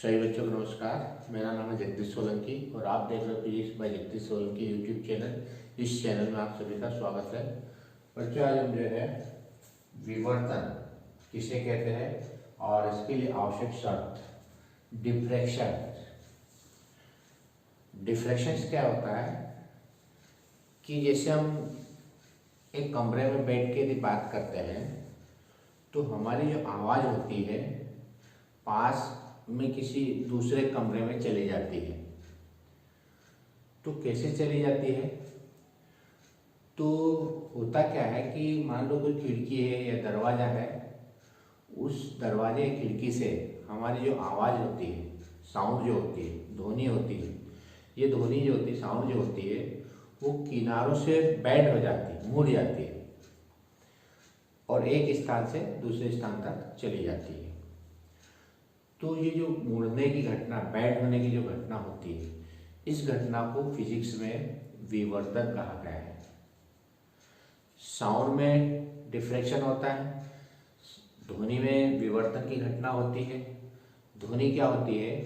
सभी बच्चों को नमस्कार। मेरा नाम है जगदीश सोलंकी और आप देख रहे हो physics bye Jagdish Solanki YouTube channel. इस चैनल में आप सभी का स्वागत है। बच्चों, आज हम जो है विवर्तन किसे कहते हैं और इसके लिए आवश्यक शर्त डिफ्रैक्शन। डिफ्रैक्शन क्या होता है कि जैसे हम एक कमरे में बैठ के यदि बात करते हैं तो हमारी जो आवाज़ होती है पास में किसी दूसरे कमरे में चली जाती है। तो कैसे चली जाती है? तो होता क्या है कि मान लो कोई खिड़की है या दरवाज़ा है, उस दरवाजे खिड़की से हमारी जो आवाज़ होती है, साउंड जो होती है, ध्वनि होती है, ये ध्वनि जो होती है, साउंड जो होती है, वो किनारों से बेंड हो जाती है, मुड़ जाती है और एक स्थान से दूसरे स्थान तक चली जाती है। तो ये जो मुड़ने की घटना, बेंड होने की जो घटना होती है, इस घटना को फिजिक्स में विवर्तन कहा गया है। साउंड में डिफ्रैक्शन होता है, ध्वनि में विवर्तन की घटना होती है। ध्वनि क्या होती है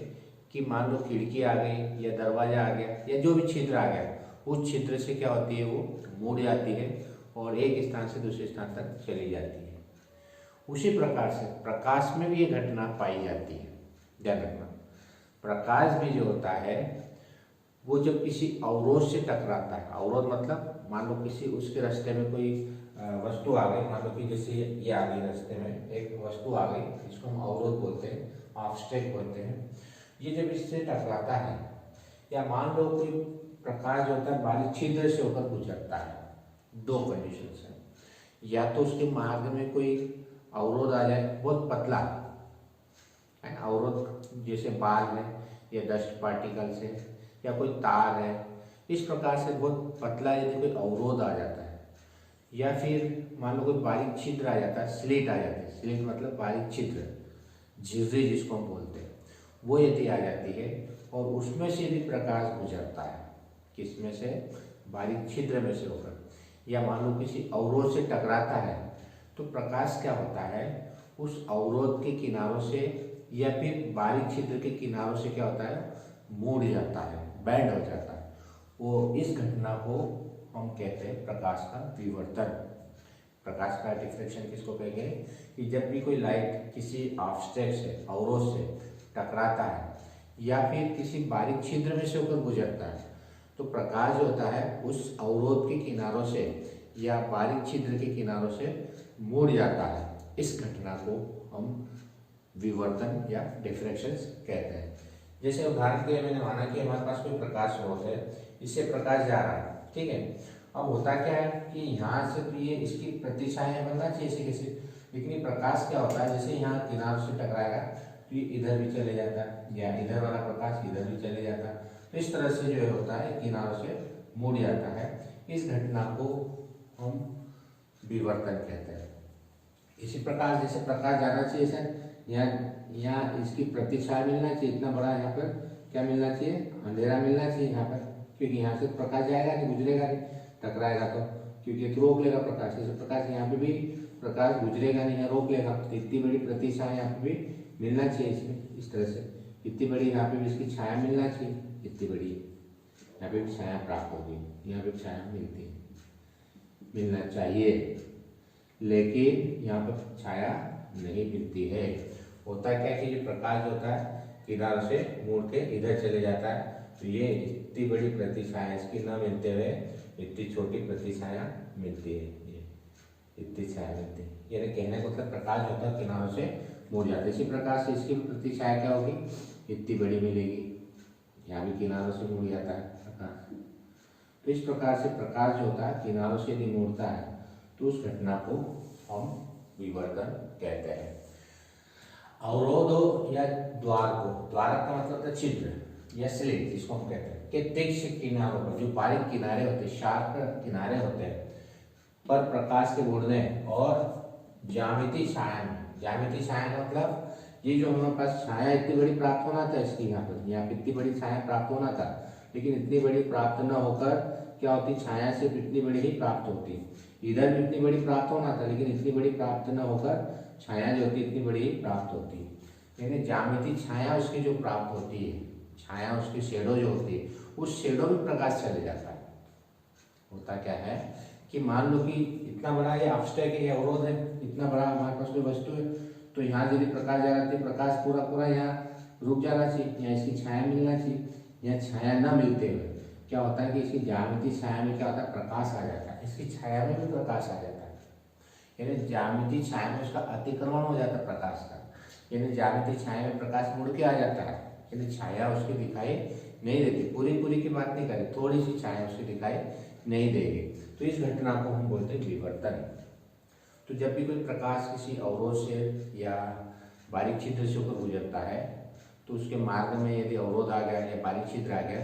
कि मान लो खिड़की आ गई या दरवाजा आ गया या जो भी छिद्र आ गया, उस छिद्र से क्या होती है, वो मुड़ जाती है और एक स्थान से दूसरे स्थान तक चली जाती है। उसी प्रकार से प्रकाश में भी ये घटना पाई जाती है। ध्यान रखना, प्रकाश भी जो होता है वो जब किसी अवरोध से टकराता है, अवरोध मतलब मान लो किसी उसके रास्ते में कोई वस्तु आ गई, मान लो कि जैसे ये आ गई रास्ते में एक वस्तु आ गई, इसको हम अवरोध बोलते हैं, ऑब्स्टेकल बोलते हैं। ये जब इससे टकराता है या मान लो कोई प्रकाश जो होता है बारीक छिद्र से होकर गुजरता है, दो कंडीशन है। या तो उसके मार्ग में कोई अवरोध आ जाए बहुत पतला, अवरोध जैसे बाल है या डस्ट पार्टिकल से या कोई तार है, इस प्रकार से बहुत पतला यदि कोई अवरोध आ जाता है, या फिर मान लो कोई बारीक छिद्र आ जाता है, स्लिट आ जाती है, स्लिट मतलब बारीक छिद्र, झिर्री जिसको हम बोलते हैं, वो यदि आ जाती है और उसमें से यदि प्रकाश गुजरता है, किसमें से, बारीक छिद्र में से होकर, या मान लो किसी अवरोध से टकराता है, तो प्रकाश क्या होता है, उस अवरोध के किनारों से या फिर बारीक छिद्र के किनारों से क्या होता है, मुड़ जाता है, बेंड हो जाता है। वो इस घटना को हम कहते हैं प्रकाश का विवर्तन। प्रकाश का डिफ्रैक्शन किसको कहेंगे कि जब भी कोई लाइट किसी ऑब्स्टेकल से, अवरोध से टकराता है या फिर किसी बारीक छिद्र में से होकर गुजरता है, तो प्रकाश जो होता है उस अवरोध के किनारों से या बारीक छिद्र के किनारों से मुड़ जाता है। इस घटना को हम विवर्तन या डिफ्रैक्शन कहते हैं। जैसे उदाहरण के लिए मैंने माना कि हमारे पास कोई प्रकाश स्रोत है, इससे प्रकाश जा रहा है, ठीक है। अब होता क्या है कि यहाँ से तो ये इसकी प्रतिछाया बनना चाहिए ऐसे कैसे, लेकिन ये प्रकाश क्या होता है, जैसे यहाँ किनारों से टकराएगा तो ये इधर भी चले जाता है या इधर वाला प्रकाश इधर भी चले जाता है, तो इस तरह से जो होता है किनारों से मुड़ जाता है। इस घटना को हम विवर्तन कहते हैं। इसी प्रकार जैसे प्रकाश जाना चाहिए सर, यहाँ इसकी प्रतिछाया मिलना चाहिए, इतना बड़ा यहाँ पर क्या मिलना चाहिए, अंधेरा मिलना चाहिए यहाँ पर, क्योंकि यहाँ से प्रकाश जाएगा कि गुजरेगा नहीं, टकराएगा तो, क्योंकि तो रोक लेगा प्रकाश, जैसे प्रकाश यहाँ पे भी प्रकाश गुजरेगा नहीं, यहाँ रोक लेगा, तो इतनी बड़ी प्रतिछाया यहाँ पे भी मिलना चाहिए इसमें, इस तरह से इतनी बड़ी यहाँ पे भी इसकी छाया मिलना चाहिए, इतनी बड़ी यहाँ पे भी छाया प्राप्त होगी, यहाँ पे छाया मिलना चाहिए, लेकिन यहाँ पर छाया नहीं मिलती है। होता क्या कि जो प्रकाश होता है किनारों से मुड़ के इधर चले जाता है, तो ये इतनी बड़ी प्रतिछाया इसकी न मिलते हुए इतनी छोटी प्रतिछाया मिलती है, ये इतनी छाया मिलती है। यानी कहने का मतलब प्रकाश होता है किनारों से मुड़ जाता है। इसी प्रकार से इसकी प्रतिछाया क्या होगी, इतनी बड़ी मिलेगी, यहाँ भी किनारों से मुड़ जाता है प्रकाश। तो इस प्रकार से प्रकाश जो होता है किनारों से यदि मुड़ता है तो उस घटना को हम विवर्तन कहते हैं। अवरोध हो या द्वार को, द्वारक का मतलब है छिद्र या स्लिट जिसको हम कहते हैं, कि तीक्ष्ण किनारों पर, जो बारीक किनारे होते हैं, शार्प किनारे होते हैं, पर प्रकाश के मुड़ने और ज्यामितीय छाया, ज्यामितीय छाया मतलब ये जो हमारे पास छाया इतनी बड़ी प्राप्त होना था, इसकी यहाँ पर इतनी बड़ी छाया प्राप्त होना था, लेकिन इतनी बड़ी प्राप्त न होकर क्या होती, छाया सिर्फ इतनी बड़ी ही प्राप्त होती, इधर भी इतनी बड़ी प्राप्त होना था, लेकिन इतनी बड़ी प्राप्त न होकर छाया जो होती इतनी बड़ी ही प्राप्त होती। यानी ज्यामितीय छाया उसकी जो प्राप्त होती है, छाया उसकी शेडो जो होती है, उस शेडो में प्रकाश चले जाता है। होता क्या है कि मान लो कि इतना बड़ा ये ऑब्स्टेक है, ये अवरोध है, इतना बड़ा हमारे पास कोई वस्तु है, तो यहाँ यदि प्रकाश जा रहा है, प्रकाश पूरा पूरा यहाँ रुक जाना चाहिए, यहाँ इसकी छाया मिलना चाहिए। यहाँ छाया न मिलते हुए क्या होता है कि इसकी ज्यामितीय छाया में क्या होता है, प्रकाश आ जाता है, इसकी छाया में भी प्रकाश आ जाता है। यानी ज्यामितीय छाया में उसका अतिक्रमण हो जाता है प्रकाश का, यानी ज्यामितीय छाया में प्रकाश मुड़ के आ जाता है, यानी छाया उसकी दिखाई नहीं देती। पूरी पूरी की बात नहीं करें, थोड़ी सी छाया उसकी दिखाई नहीं देगी, तो इस घटना को हम बोलते हैं विवर्तन। तो जब भी कोई प्रकाश किसी अवरोध से या बारीक छिद्र से होकर गुजरता है, तो उसके मार्ग में यदि अवरोध आ गया या बारीक छिद्र आ गया,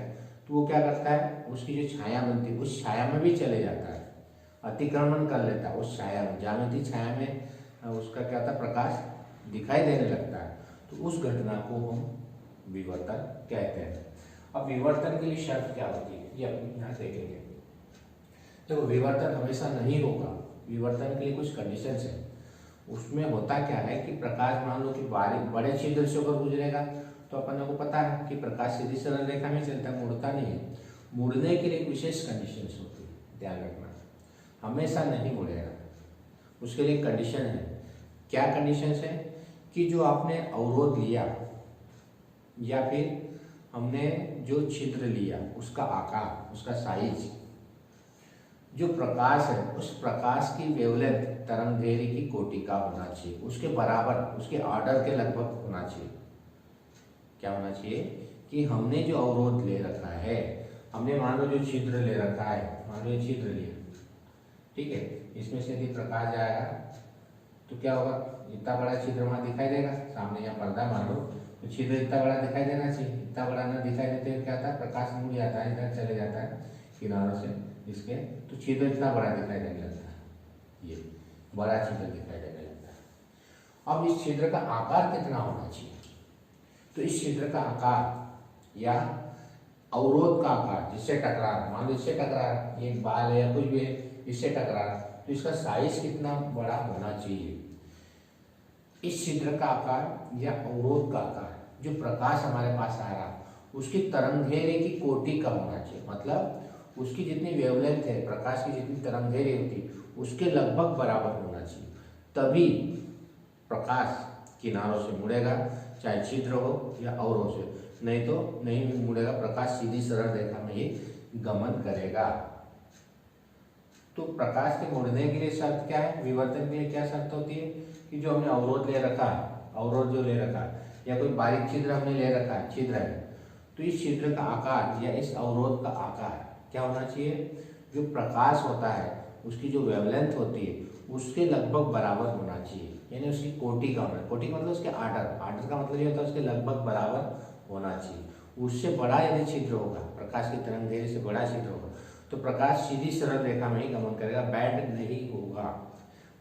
तो वो क्या करता है, उसकी जो छाया बनती है उस छाया में भी चले जाता है, अतिक्रमण कर लेता है उस छाया में, ज्यामितीय छाया में उसका क्या होता है, प्रकाश दिखाई देने लगता है। तो उस घटना को हम विवर्तन कहते हैं। अब विवर्तन के लिए शर्त क्या होती है, ये अपन यहाँ देखेंगे। देखो, विवर्तन हमेशा नहीं होगा, विवर्तन के लिए कुछ कंडीशंस है। उसमें होता क्या है कि प्रकाश मान लो कि बड़े छिद्र से होकर गुजरेगा, तो अपन को पता है कि प्रकाश सीधी सरल रेखा में चलता है, मुड़ता नहीं है। मुड़ने के लिए एक विशेष कंडीशंस होती है, ध्यान रखना, हमेशा नहीं मुड़ेगा। उसके लिए कंडीशन है। क्या कंडीशंस है कि जो आपने अवरोध लिया या फिर हमने जो छिद्र लिया, उसका आकार, उसका साइज, जो प्रकाश है उस प्रकाश की वेवलेंथ तरंगदैर्घ्य की कोटि का होना चाहिए, उसके बराबर, उसके ऑर्डर के लगभग होना चाहिए। क्या होना चाहिए कि हमने जो अवरोध ले रखा है, हमने मान लो जो छिद्र ले रखा है, मान लो ये छिद्र लिया, ठीक है, इसमें से यदि प्रकाश जाएगा तो क्या होगा, इतना बड़ा छिद्र वहाँ दिखाई देगा, सामने यहाँ पर्दा मान लो, तो छिद्र इतना बड़ा दिखाई देना चाहिए, इतना बड़ा ना दिखाई देते हुए क्या होता है, प्रकाश मुड़ जाता है, इधर चले जाता है किनारों से इसके, तो छिद्र इतना बड़ा दिखाई देने लगता है, ये बड़ा छिद्र दिखाई देने लगता है। अब इस छिद्र का आकार कितना होना चाहिए, तो इस छिद्र का आकार या अवरोध का आकार, जिससे टकरा, मान लो इससे टकरा, ये बाल है या कुछ भी है, इससे टकरा, तो इसका साइज कितना बड़ा होना चाहिए। इस छिद्र का आकार या अवरोध का आकार, जो प्रकाश हमारे पास आ रहा, उसकी तरंगदैर्घ्य की कोटि का होना चाहिए, मतलब उसकी जितनी वेवलेंथ है, प्रकाश की जितनी तरंगदैर्घ्य होती है, उसके लगभग बराबर होना चाहिए, तभी प्रकाश किनारों से मुड़ेगा, चाहे छिद्र हो या अवरोध से, नहीं तो नहीं मुड़ेगा, प्रकाश सीधी सरल रेखा में ही गमन करेगा। तो प्रकाश के मुड़ने के लिए शर्त क्या है, विवर्तन के लिए क्या शर्त होती है कि जो हमने अवरोध ले रखा है, अवरोध जो ले रखा है या कोई बारीक छिद्र हमने ले रखा है, छिद्र है, तो इस छिद्र का आकार या इस अवरोध का आकार क्या होना चाहिए, जो प्रकाश होता है उसकी जो वेवलेंथ होती है उसके लगभग बराबर होना चाहिए, यानी उसकी कोटि का होना, कोटि का मतलब उसके आर्डर, आर्डर का मतलब ये होता है उसके लगभग बराबर होना चाहिए। उससे बड़ा यदि छिद्र होगा, प्रकाश की तरंगदैर्घ्य से बड़ा छिद्र होगा, तो प्रकाश सीधी सरल रेखा में ही गमन करेगा, बैंड नहीं होगा,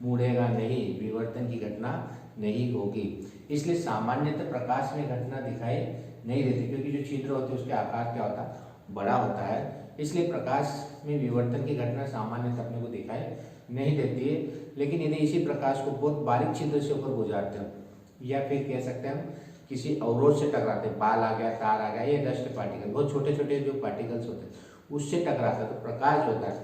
मुड़ेगा नहीं, विवर्तन की घटना नहीं होगी। इसलिए सामान्यतः प्रकाश में घटना दिखाई नहीं देती, क्योंकि जो छिद्र होते हैं उसके आकार क्या होता है, बड़ा होता है, इसलिए प्रकाश में विवर्तन की घटना सामान्यतः अपने को दिखाई नहीं देती है। लेकिन यदि इसी प्रकाश को बहुत बारीक छिद्र से ऊपर गुजारते हो, या फिर कह सकते हैं हम किसी अवरोध से टकराते, बाल आ गया, तार आ गया, ये डस्ट पार्टिकल, बहुत छोटे छोटे जो पार्टिकल्स होते हैं उससे टकराता है, तो प्रकाश जो होता है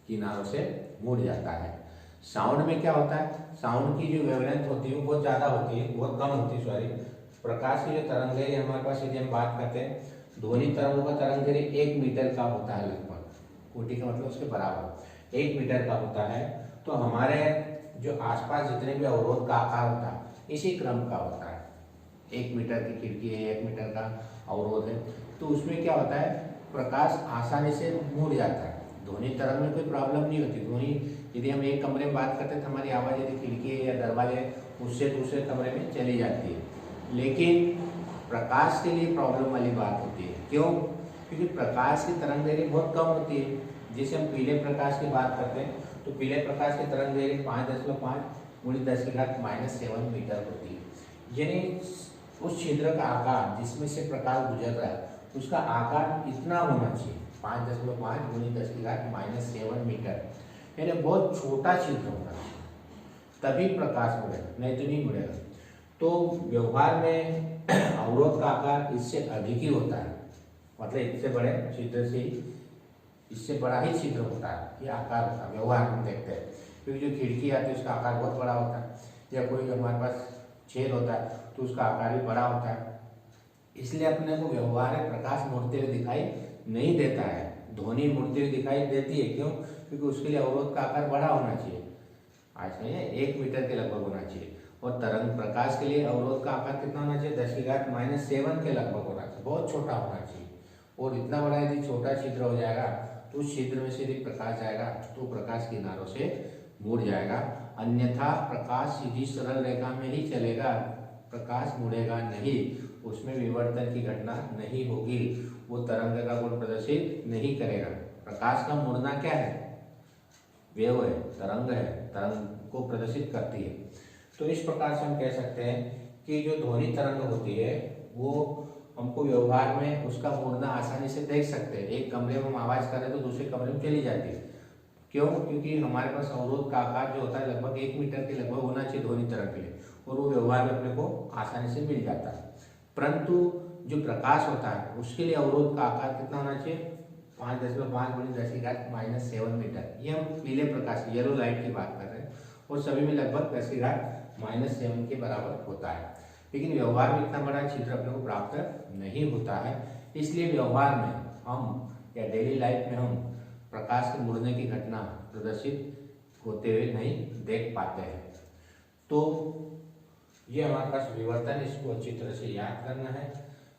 किनारों से मुड़ जाता है। साउंड में क्या होता है, साउंड की जो वेवलेंथ होती है वो बहुत ज़्यादा होती है, बहुत कम होती है, सॉरी, प्रकाश की जो तरंगदैर्घ्य हमारे पास यदि हम बात करते हैं, ध्वनि तरंगों का तरंगदैर्घ्य 1 मीटर का होता है, लगभग, कोटि का मतलब उसके बराबर 1 मीटर का होता है। तो हमारे जो आसपास जितने भी अवरोध का आकार होता है इसी क्रम का होता है, 1 मीटर की खिड़की है, 1 मीटर का अवरोध है, तो उसमें क्या होता है, प्रकाश आसानी से मुड़ जाता है, ध्वनि तरंग में कोई प्रॉब्लम नहीं होती। ध्वनि यदि हम एक कमरे में बात करते हैं तो हमारी आवाज़ यदि खिड़की है या दरवाजे उससे दूसरे कमरे में चली जाती है, लेकिन प्रकाश के लिए प्रॉब्लम वाली बात होती है। क्यों? क्योंकि प्रकाश की तरंगदैर्घ्य बहुत कम होती है। जैसे हम पीले प्रकाश की बात करते हैं तो पीले प्रकाश की तरंगदैर्घ्य 5.5 × 10⁻⁷ मीटर होती है, यानी उस छिद्र का आकार जिसमें से प्रकाश गुजर रहा है उसका आकार इतना होना चाहिए, 5.5 × 10⁻⁷ मीटर, यानी बहुत छोटा छिद्र होना चाहिए, तभी प्रकाश मुड़ेगा, नहीं तो नहीं मुड़ेगा। तो व्यवहार में अवरोध का आकार इससे अधिक ही होता है, मतलब इससे बड़े छिद्र से इससे बड़ा ही छिद्र होता है, ये आकार होता है व्यवहार हम देखते हैं। क्योंकि जो खिड़की आती है उसका आकार बहुत बड़ा होता है, या कोई हमारे पास छेद होता है तो उसका आकार भी बड़ा होता है। इसलिए अपने को व्यवहार में प्रकाश मुड़ते हुए दिखाई नहीं देता है, ध्वनि मुड़ती हुई दिखाई देती है। क्यों? क्योंकि उसके लिए अवरोध का आकार बड़ा होना चाहिए, ऐसा नहीं है 1 मीटर के लगभग होना चाहिए। और तरंग प्रकाश के लिए अवरोध का आकार कितना होना चाहिए? 10⁻⁷ के लगभग होना चाहिए, बहुत छोटा होना चाहिए। और इतना बड़ा यदि छोटा छिद्र हो जाएगा तो उस छिद्र में से यदि प्रकाश जाएगा तो प्रकाश किनारों से मुड़ जाएगा, अन्यथा प्रकाश सीधी सरल रेखा में ही चलेगा, प्रकाश मुड़ेगा नहीं, उसमें विवर्तन की घटना नहीं होगी, वो तरंग का गुण प्रदर्शित नहीं करेगा। प्रकाश का मुड़ना क्या है? वेव है, तरंग है, तरंग को प्रदर्शित करती है। तो इस प्रकार से हम कह सकते हैं कि जो ध्वनि तरंग होती है वो हमको व्यवहार में उसका मुड़ना आसानी से देख सकते हैं। एक कमरे में हम आवाज कर रहे हैं तो दूसरे कमरे में चली जाती है। क्यों? क्योंकि हमारे पास अवरोध का आकार जो होता है लगभग 1 मीटर के लगभग होना चाहिए ध्वनि तरंग के लिए, और वो व्यवहार में अपने को आसानी से मिल जाता है। परंतु जो प्रकाश होता है उसके लिए अवरोध का आकार कितना होना चाहिए? 5.5 × 10⁻⁷ मीटर। ये हम पीले प्रकाश येलो लाइट की बात कर रहे हैं, और सभी में लगभग 10⁻⁷ के बराबर होता है। लेकिन व्यवहार में इतना बड़ा छिद्र अपने को प्राप्त नहीं होता है, इसलिए व्यवहार में हम या डेली लाइफ में हम प्रकाश के मुड़ने की घटना प्रदर्शित होते हुए नहीं देख पाते हैं। तो ये हमारे पास विवर्तन, इसको अच्छी तरह से याद करना है।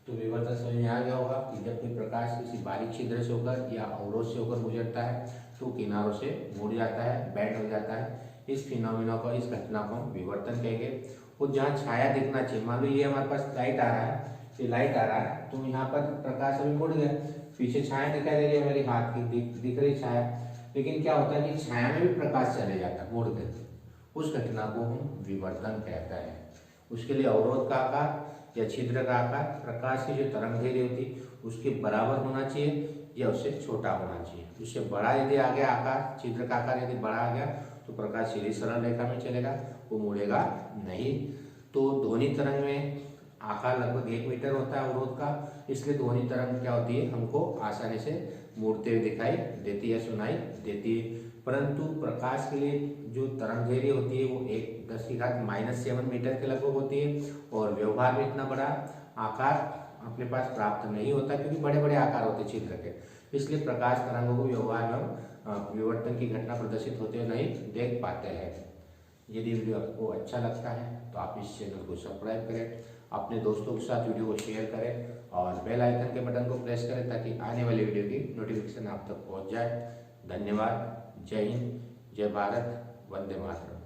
तो विवर्तन समझ में आ गया होगा कि जब कोई प्रकाश किसी बारीक छिद्र से होकर या अवरोध से होकर गुजरता है तो किनारों से मुड़ जाता है, बैंड हो जाता है। इस फिनोमिना को, इस घटना को हम विवर्तन कहेंगे। और जहाँ छाया दिखना चाहिए, मान लो ये हमारे पास लाइट आ रहा है, ये लाइट आ रहा है तो यहाँ पर प्रकाश अभी मुड़ गया, पीछे छाया दिखाई दे रही है मेरे हाथ की, दिख रही छाया, लेकिन क्या होता है कि छाया में भी प्रकाश चले जाता है मुड़ के, उस घटना को हम विवर्तन कहता है। उसके लिए अवरोध का आकार या छिद्र का आकार प्रकाश की जो तरंग होती उसके बराबर होना चाहिए या उससे छोटा होना चाहिए। उससे बड़ा यदि आ गया आकार, छिद्र का आकार यदि बड़ा आ गया तो प्रकाश सीधी सरल रेखा में चलेगा, वो मुड़ेगा नहीं। तो ध्वनि तरंग में आकार लगभग 1 मीटर होता है अवरोध का, इसलिए ध्वनि तरंग क्या होती है हमको आसानी से मुड़ते हुए दिखाई देती है, सुनाई देती है। परंतु प्रकाश के लिए जो तरंग दैर्घ्य होती है वो 10⁻⁷ मीटर के लगभग होती है, और व्यवहार में इतना बड़ा आकार अपने पास प्राप्त नहीं होता क्योंकि बड़े बड़े आकार होते छिद्र के, इसलिए प्रकाश तरंगों को व्यवहार में विवर्तन की घटना प्रदर्शित होते हुए नहीं देख पाते हैं। यदि वीडियो आपको अच्छा लगता है तो आप इस चैनल को सब्सक्राइब करें, अपने दोस्तों के साथ वीडियो को शेयर करें और बेल आइकन के बटन को प्रेस करें ताकि आने वाली वीडियो की नोटिफिकेशन आप तक पहुंच जाए। धन्यवाद। जय हिंद, जय भारत, वंदे मातरम।